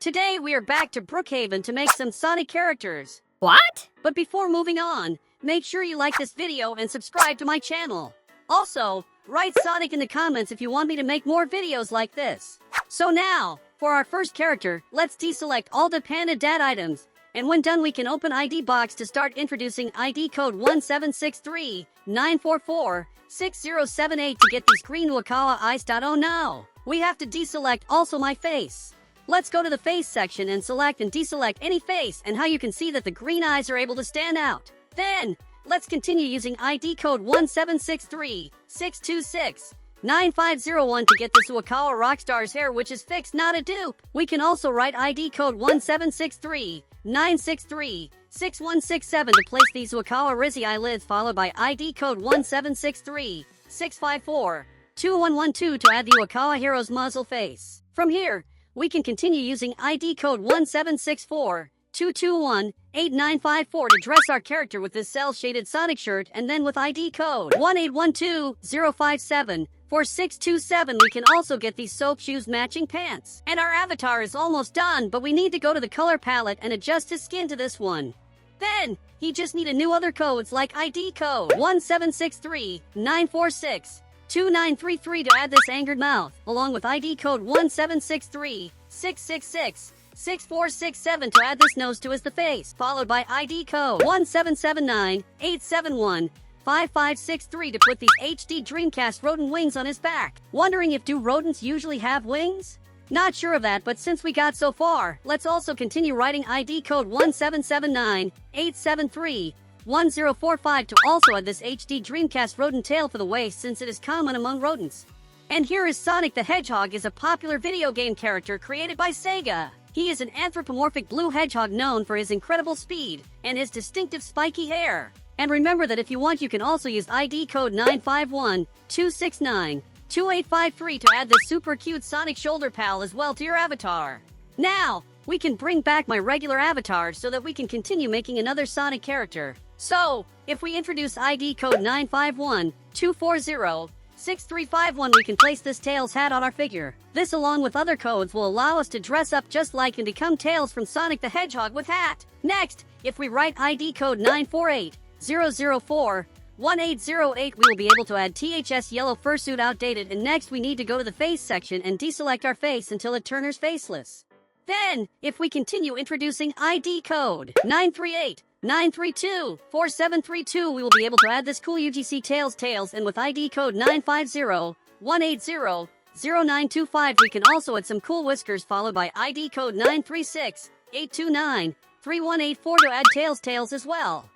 Today we are back to Brookhaven to make some Sonic characters. What? But before moving on, make sure you like this video and subscribe to my channel. Also, write Sonic in the comments if you want me to make more videos like this. So now, for our first character, let's deselect all the Panda Dad items. And when done, we can open ID box to start introducing ID code 1763-944-6078 to get these green Wakawa eyes. Oh no! We have to deselect also my face. Let's go to the face section and select and deselect any face, and how you can see that the green eyes are able to stand out. Then, let's continue using ID code 1763-626-9501 to get this Wakawa Rockstar's hair, which is fixed, not a dupe. We can also write ID code 1763-963-6167 to place these Wakawa Rizzy eyelids, followed by ID code 1763-654-2112 to add the Wakawa Hero's muzzle face. From here, we can continue using ID code 1764-221-8954 to dress our character with this cel-shaded Sonic shirt, and then with ID code 1812-057-4627 we can also get these soap shoes matching pants. And our avatar is almost done, but we need to go to the color palette and adjust his skin to this one. Then, he just need a new other codes like ID code 1763-946-2933 to add this angered mouth, along with ID code 1763-666-6467 to add this nose to his the face, followed by ID code 1779-871-5563 to put these HD Dreamcast rodent wings on his back. Wondering if do rodents usually have wings? Not sure of that, but since we got so far, let's also continue writing ID code 1779-873-1045 to also add this HD Dreamcast rodent tail for the waist, since it is common among rodents. And here is Sonic the Hedgehog, is a popular video game character created by Sega. He is an anthropomorphic blue hedgehog known for his incredible speed and his distinctive spiky hair. And remember that if you want, you can also use ID code 951-269-2853 to add this super cute Sonic shoulder pal as well to your avatar. Now, we can bring back my regular avatar so that we can continue making another Sonic character. So, if we introduce ID code 951-240-6351, we can place this Tails hat on our figure. This, along with other codes, will allow us to dress up just like and become Tails from Sonic the Hedgehog with hat. Next, if we write ID code 948-004-1808, we will be able to add THS yellow fursuit outdated, and next we need to go to the face section and deselect our face until it turns faceless. Then, if we continue introducing ID code 938-932-4732, we will be able to add this cool UGC Tails, and with ID code 950-180-0925 we can also add some cool whiskers, followed by ID code 936-829-3184 to add Tails as well.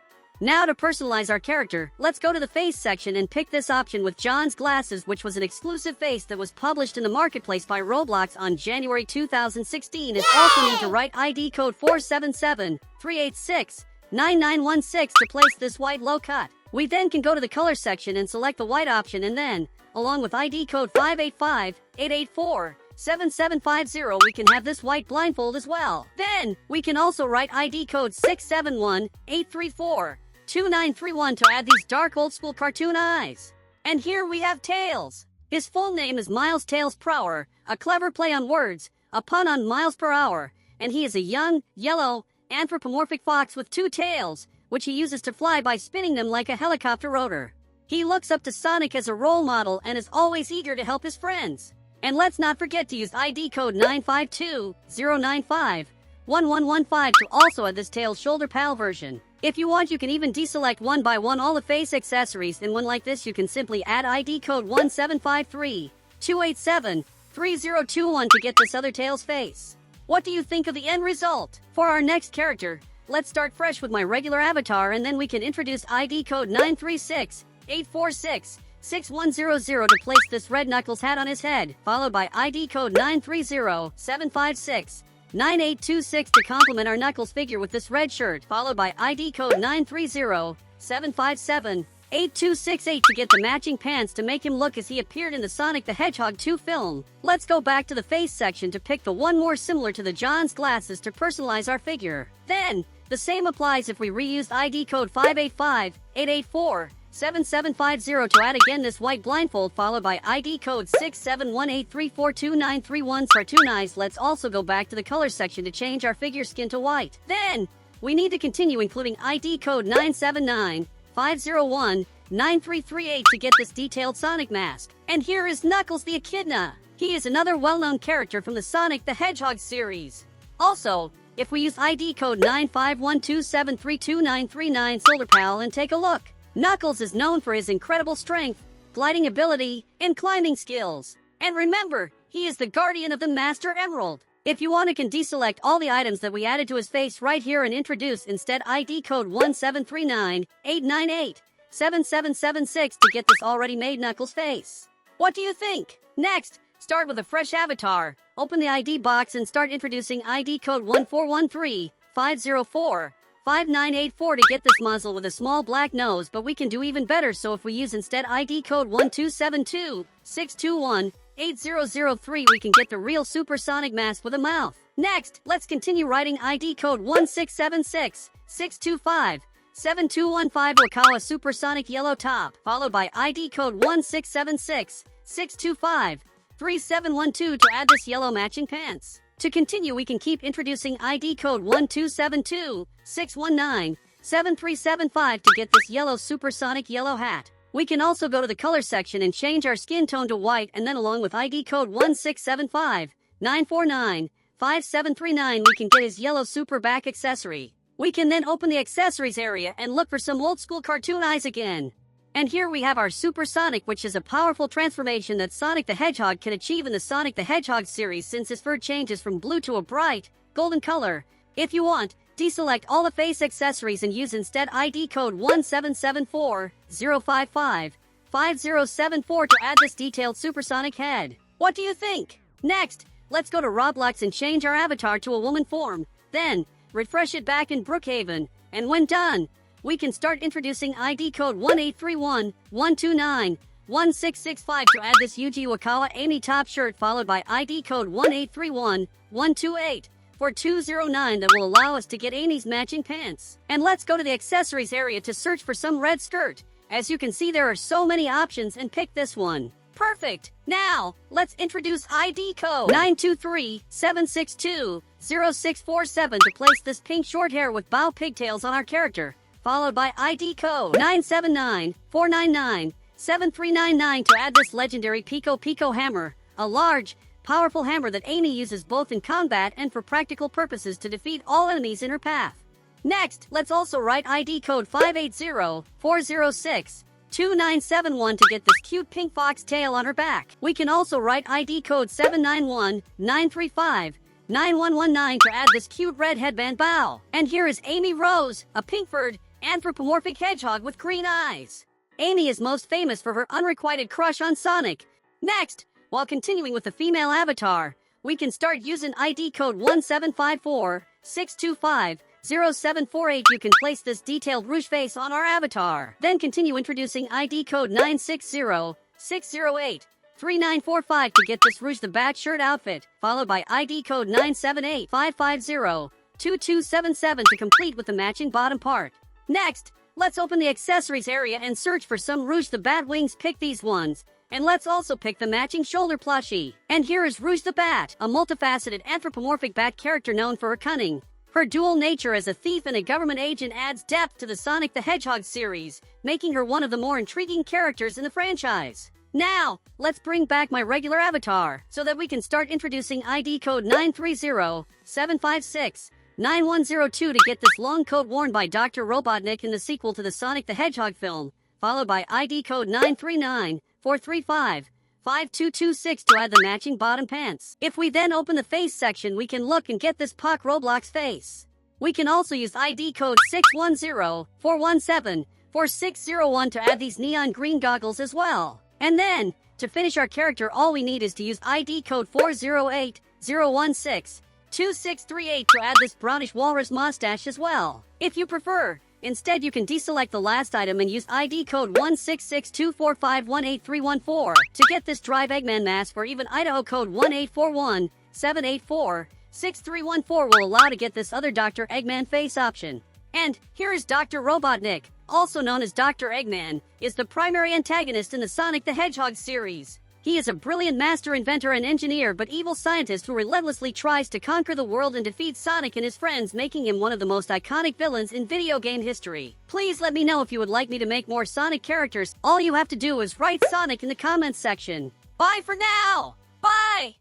Now to personalize our character, let's go to the face section and pick this option with John's glasses, which was an exclusive face that was published in the marketplace by Roblox on January 2016. And also need to write ID code 477-386-9916 to place this white low cut. We then can go to the color section and select the white option, and then, along with ID code 585-884-7750, we can have this white blindfold as well. Then, we can also write ID code 671-834-2931 to add these dark old school cartoon eyes. And here we have Tails. His full name is Miles Tails Prower, a clever play on words, a pun on miles per hour, and he is a young, yellow, anthropomorphic fox with two tails, which he uses to fly by spinning them like a helicopter rotor. He looks up to Sonic as a role model and is always eager to help his friends. And let's not forget to use ID code 952-095-1115 to also add this Tails shoulder pal version. If you want, you can even deselect one by one all the face accessories, and when like this you can simply add ID code 1753-287-3021 to get this other Tails face. What do you think of the end result? For our next character, let's start fresh with my regular avatar, and then we can introduce ID code 936-846-6100 to place this red Knuckles hat on his head, followed by ID code 930-756-9826 to complement our Knuckles figure with this red shirt, followed by ID code 930-757-8268 to get the matching pants to make him look as he appeared in the Sonic the Hedgehog 2 film. Let's go back to the face section to pick the one more similar to the John's glasses to personalize our figure. Then, the same applies if we reused ID code 585-884 7750 to add again this white blindfold, followed by ID code 6718342931 Cartoonize. Let's also go back to the color section to change our figure skin to white. Then, we need to continue including ID code 9795019338 to get this detailed Sonic mask. And here is Knuckles the Echidna. He is another well-known character from the Sonic the Hedgehog series. Also, if we use ID code 95127323939 SolarPal and take a look, Knuckles is known for his incredible strength, gliding ability, and climbing skills. And remember, he is the guardian of the Master Emerald. If you want, you can deselect all the items that we added to his face right here and introduce instead ID code 17398987776 to get this already made Knuckles face. What do you think? Next, start with a fresh avatar. Open the ID box and start introducing ID code 14135045984 to get this muzzle with a small black nose, but we can do even better, so if we use instead ID code 12726218003 we can get the real supersonic mask with a mouth. Next, let's continue writing ID code 16766257215 Wakawa supersonic yellow top, followed by ID code 16766253712 to add this yellow matching pants. To continue, we can keep introducing ID code 12726197375 to get this yellow supersonic yellow hat. We can also go to the color section and change our skin tone to white, and then along with ID code 16759495739 we can get his yellow super back accessory. We can then open the accessories area and look for some old school cartoon eyes again. And here we have our Supersonic, which is a powerful transformation that Sonic the Hedgehog can achieve in the Sonic the Hedgehog series, since his fur changes from blue to a bright golden color. If you want, deselect all the face accessories and use instead ID code 17740555074 to add this detailed supersonic head. What do you think? Next, let's go to Roblox and change our avatar to a woman form. Then, refresh it back in Brookhaven, and when done, we can start introducing ID code 18311291665 to add this Yuji Wakawa Amy top shirt, followed by ID code 18311284209 that will allow us to get Amy's matching pants. And let's go to the accessories area to search for some red skirt. As you can see, there are so many options, and pick this one. Perfect! Now, let's introduce ID code 92376200647 to place this pink short hair with bow pigtails on our character, followed by ID code 979499739 to add this legendary Pico hammer, a large, powerful hammer that Amy uses both in combat and for practical purposes to defeat all enemies in her path. Next, let's also write ID code 5804062971 to get this cute pink fox tail on her back. We can also write ID code 79193591119 to add this cute red headband bow. And here is Amy Rose, a pink-furred, anthropomorphic hedgehog with green eyes. Amy is most famous for her unrequited crush on Sonic. Next, while continuing with the female avatar, we can start using ID code 17546250748. You can place this detailed rouge face on our avatar. Then continue introducing ID code 96060833945 to get this Rouge the Bat shirt outfit, followed by ID code 97855502277 to complete with the matching bottom part. Next, let's open the accessories area and search for some Rouge the Bat wings. Pick these ones. And let's also pick the matching shoulder plushie. And here is Rouge the Bat, a multifaceted anthropomorphic bat character known for her cunning. Her dual nature as a thief and a government agent adds depth to the Sonic the Hedgehog series, making her one of the more intriguing characters in the franchise. Now, let's bring back my regular avatar, so that we can start introducing ID code 930756910 to get this long coat worn by Dr. Robotnik in the sequel to the Sonic the Hedgehog film, followed by ID code 93943552226 to add the matching bottom pants. If we then open the face section, we can look and get this Puck Roblox face. We can also use ID code 6104174601 to add these neon green goggles as well. And then, to finish our character, all we need is to use ID code 4080162638 to add this brownish walrus mustache as well. If you prefer, instead you can deselect the last item and use ID code 16624518314 to get this Drive Eggman mask, or even Idaho code 18417846314 will allow to get this other Dr. Eggman face option. And here is Dr. Robotnik, also known as Dr. Eggman, is the primary antagonist in the Sonic the Hedgehog series. He is a brilliant master inventor and engineer but evil scientist who relentlessly tries to conquer the world and defeat Sonic and his friends, making him one of the most iconic villains in video game history. Please let me know if you would like me to make more Sonic characters. All you have to do is write Sonic in the comments section. Bye for now! Bye!